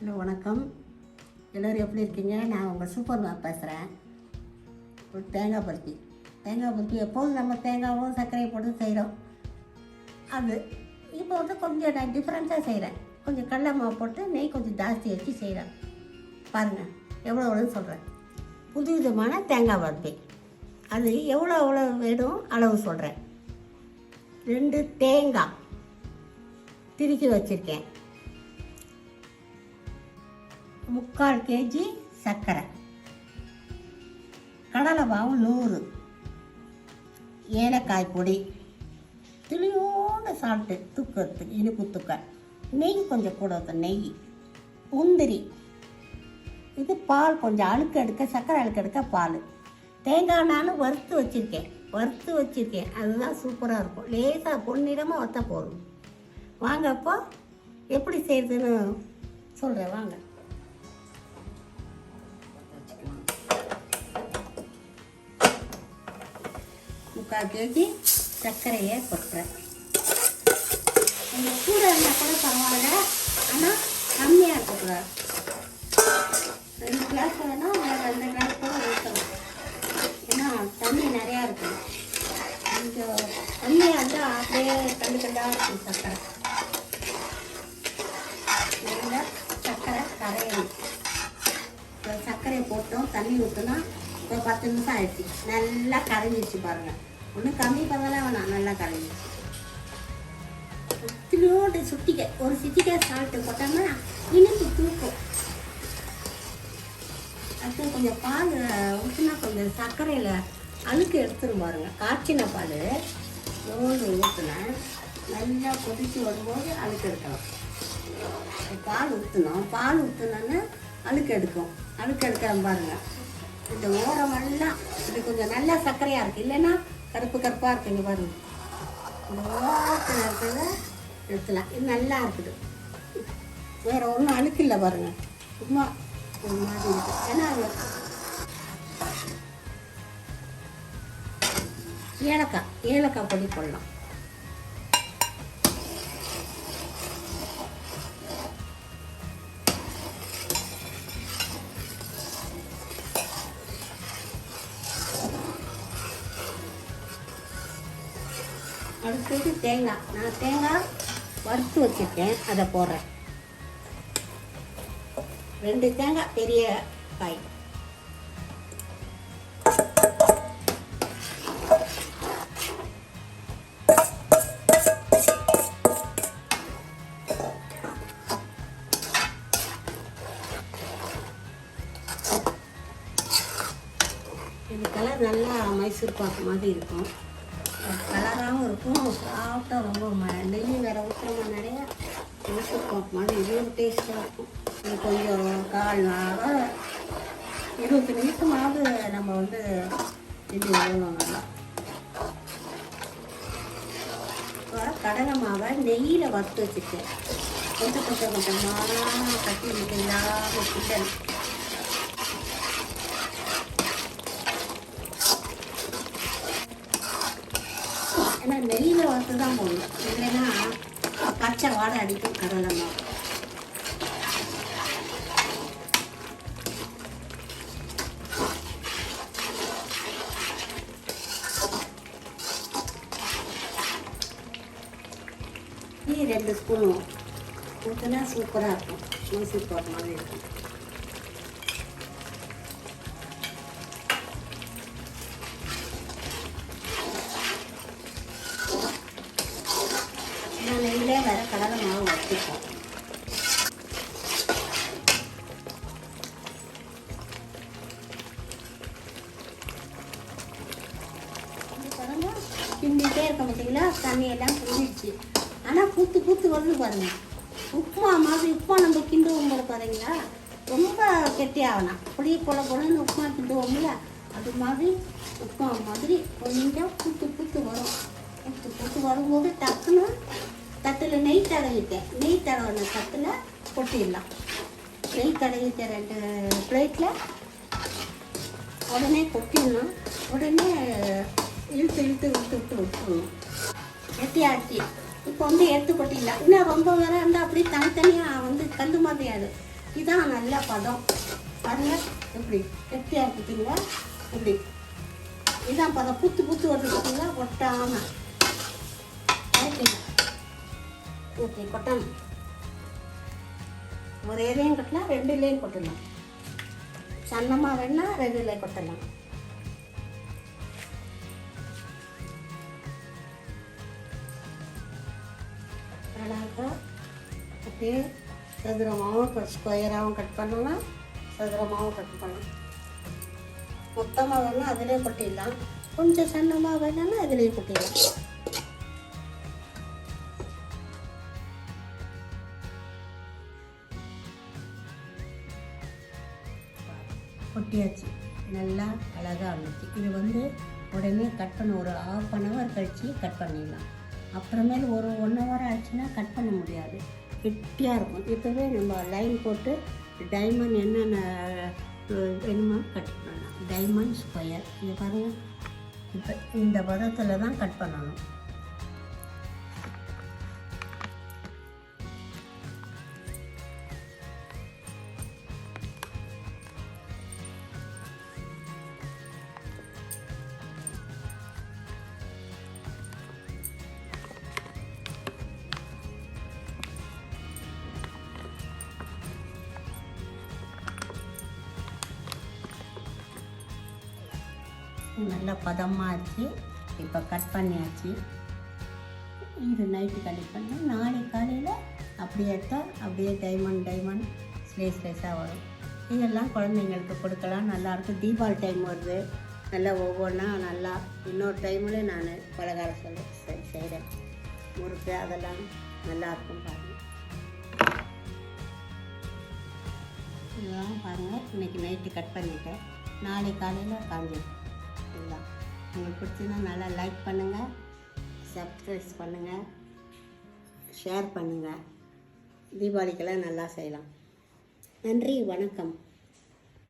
Hello வணக்கம். எல்லோரும் எப்படி இருக்கீங்க? நான் உங்கள் சூப்பர் மேப் பேசுகிறேன். ஒரு தேங்காய் பருப்பி எப்போதும் நம்ம தேங்காவும் சர்க்கரையை போட்டு செய்கிறோம். அது இப்போ வந்து கொஞ்சம் நான் டிஃப்ரெண்ட்டாக செய்கிறேன். கொஞ்சம் கடலை மாவு போட்டு நெய் கொஞ்சம் ஜாஸ்தி வச்சு செய்கிறேன். பாருங்கள் எவ்வளோன்னு சொல்கிறேன். புது விதமான தேங்காய் பருப்பி. அது எவ்வளோ வேணும் அளவு சொல்கிறேன். 2 தேங்காய் திருக்கி வச்சுருக்கேன். 3/4 kg சர்க்கரை, கடலை மாவு 100, ஏலக்காய் பொடி, துளியோட சால்ட்டு தூக்கிறதுக்கு இனிப்பு தூக்க, நெய் கொஞ்சம் கூட ஊற்ற நெய், முந்திரி, இது பால் கொஞ்சம் அழுக்கு எடுக்க, சர்க்கரை அழுக்கு எடுக்க பால், தேங்காய் நானும் வறுத்து வச்சுருக்கேன். அதுதான் சூப்பராக இருக்கும். லேசாக பொன்னிறமாக வற்ற போதும். வாங்க அப்போ எப்படி செய்கிறதுன்னு சொல்கிறேன். வாங்க. 3/4 kg சர்க்கரையை கொட்டுறேன். கொஞ்சம் கூட இருந்தால் கூட பரவாயில்ல, ஆனால் கம்மியாக இருக்கக்கூடாது. 2 கிளாஸ் வேணால் 2 கிளாஸ் கூட ஊற்றணும். ஏன்னா தண்ணி நிறையா இருக்கும். கொஞ்சம் கம்மியாக இருந்தால் அப்படியே கல்லாக இருக்கும் சர்க்கரை. நல்லா சர்க்கரை கரையணும். சர்க்கரையை போட்டோம், தண்ணி ஊற்றினா ஒரு 10 நிமிஷம் ஆயிடுச்சு. நல்லா கரைஞ்சிச்சு பாருங்கள். ஒன்றும் கம்மி பண்ணலாம் வேணாம், நல்லா கரைஞ்சிச்சு. இத்திரியோடு ஒரு சிட்டிக்கை சால்ட்டு போட்டோம்னா இனிப்பு தூக்கும். அடுத்து கொஞ்சம் பால் ஊற்றினா கொஞ்சம் சர்க்கரையில் அழுக்கு எடுத்துரும் பாருங்கள். காய்ச்சின பால் எவ்வளோ ஊற்றினேன், நல்லா கொதித்து வரும்போது அழுக்கு எடுக்கலாம். பால் ஊற்றினோன்னு அழுக்கு எடுக்கிறோம் பாருங்கள். இந்த ஓரமெல்லாம் இது கொஞ்சம் நல்லா சர்க்கரையாக இருக்குது, இல்லைன்னா கருப்பாக இருக்குங்க பாருங்கள். இந்த ஓரத்தில் இருக்கிறத எடுத்துலாம். இது நல்லா இருக்குது, வேறு ஒன்றும் அழுக்கு இல்லை பாருங்கள். சும்மா ஒரு மாதிரி இருக்குது. ஏன்னா ஏலக்காய் பொடி போடலாம். அடுத்தது தேங்காய். நான் தேங்காய் வறுத்து வச்சுருக்கேன், அதை போடுறேன். 2 தேங்காய் பெரிய காய். இது கலர் நல்லா மைசூர் பாக்கு மாதிரி இருக்கும். கலராகவும் இருக்கும், சாஃப்டாக ரொம்ப நெய் வேறு ஊற்றுறமா நிறையா மைசூர் பாக்கு மாதிரி இதுவும் டேஸ்ட்டாக இருக்கும். இது கொஞ்சம் 1/4 20 நிமிஷமாவது நம்ம வந்து இது வேணும். நல்லா கடலை மாவை நெய்யில் வறுத்து வச்சுருக்கேன். கொஞ்சமாக கட்டி இல்லாமல் கிட்டன். ஏன்னா நெய்யில் வறுத்து தான் போடணும், இல்லைன்னா பச்சை வாடை அடிக்கும் கடலை மாவு. இது 2 ஸ்பூன் ஊற்றினா சூப்பராக இருக்கும். மைசூர் பாக்கு மாதிரி இருக்கும். நெய்யிலே வேறு கடலை மாவு வச்சுப்போம். பாருங்க, கிண்டிகிட்டே இருக்க பார்த்தீங்களா, தண்ணியெல்லாம் கிண்டிடுச்சு. ஆனால் பூத்து வருது பாருங்கள். உப்புமா மாதிரி உப்புமா நம்ம கிண்டுவோம் போல பாருங்களா, ரொம்ப கெட்டியாகலாம். அப்படியே பொலன்னு உப்புமா கிண்டுவோம்ல, அது மாதிரி உப்புமா மாதிரி கொஞ்சம் பூத்து வரும். பூத்து வரும்போது டக்குன்னு தட்டில் நெய் தடவின தட்டில் கொட்டிடலாம். நெய் தடவிட்ட 2 பிளேட்டில் உடனே கொட்டிடணும். உடனே இழுத்து விட்டுணும். கெட்டியாச்சு. இப்போ வந்து எடுத்து கொட்டிடலாம். இன்னும் ரொம்ப வேற இருந்தால் அப்படியே தனித்தனியாக வந்து கல் மாதிரி ஆகிடும். இதான் நல்ல பதம். பாருங்கள் இப்படி கெட்டியாக இருக்குதுங்களா, இப்படி இதான் பதம். புத்து புத்து ஒட்டுறதுக்குங்களா, ஒட்டாமல் இப்படி கொட்டணும். ஒரு இலையும் கொட்டலாம், 2 இலையும் கொட்டலாம். சன்னமாக வேணா 2 இலை கொட்டலாம். அழகாக அப்படியே சதுரமாகவும் ஸ்கொயராகவும் கட் பண்ணலாம், சதுரமாகவும் கட் பண்ணலாம். மொத்தமாக வேணால் அதிலே கொட்டிடலாம், கொஞ்சம் சன்னமாக வேணும்னா அதிலே கொட்டிடலாம். கொட்டியாச்சு, நல்லா அழகாக இருந்துச்சு. இது உடனே கட் பண்ண ஒரு 1/2 hour கழித்து கட் பண்ணிடலாம். அப்புறமேல் ஒரு 1 hour ஆச்சுன்னா கட் பண்ண முடியாது, கெட்டியாக இருக்கும். இப்போவே நம்ம லைன் போட்டு டைமண்ட் என்னென்ன வேணுமோ கட் பண்ணலாம். டைமண்ட் ஸ்கொயர் இதை பாருங்கள். இப்போ இந்த பதத்தில் தான் கட் பண்ணணும். நல்லா பதமாகிடுச்சு. இப்போ கட் பண்ணியாச்சு. இது நைட்டு கட் பண்ணி நாளைக்கு காலையில் அப்படியே எடுத்தால் அப்படியே டைமண்ட் ஸ்லேஸாக வரும். இதெல்லாம் குழந்தைங்களுக்கு கொடுக்கலாம், நல்லாயிருக்கும். தீபாவளி டைம் வருது, நல்லா ஒவ்வொன்றா நல்லா. இன்னொரு டைமில் நான் பலகாரம் செய்கிறேன், முறுக்கு அதெல்லாம் நல்லாயிருக்கும். பாருங்கள், இதெல்லாம் பாருங்கள். இன்றைக்கி நைட்டு கட் பண்ணிவிட்டேன், நாளைக்கு காலையில் காஞ்சிடும். இதுதான் உங்களுக்கு பிடிச்சின்னா நல்லா லைக் பண்ணுங்கள், சப்ஸ்கிரைப் பண்ணுங்கள், ஷேர் பண்ணுங்கள். தீபாவளிக்கெல்லாம் நல்லா செய்யலாம். நன்றி, வணக்கம்.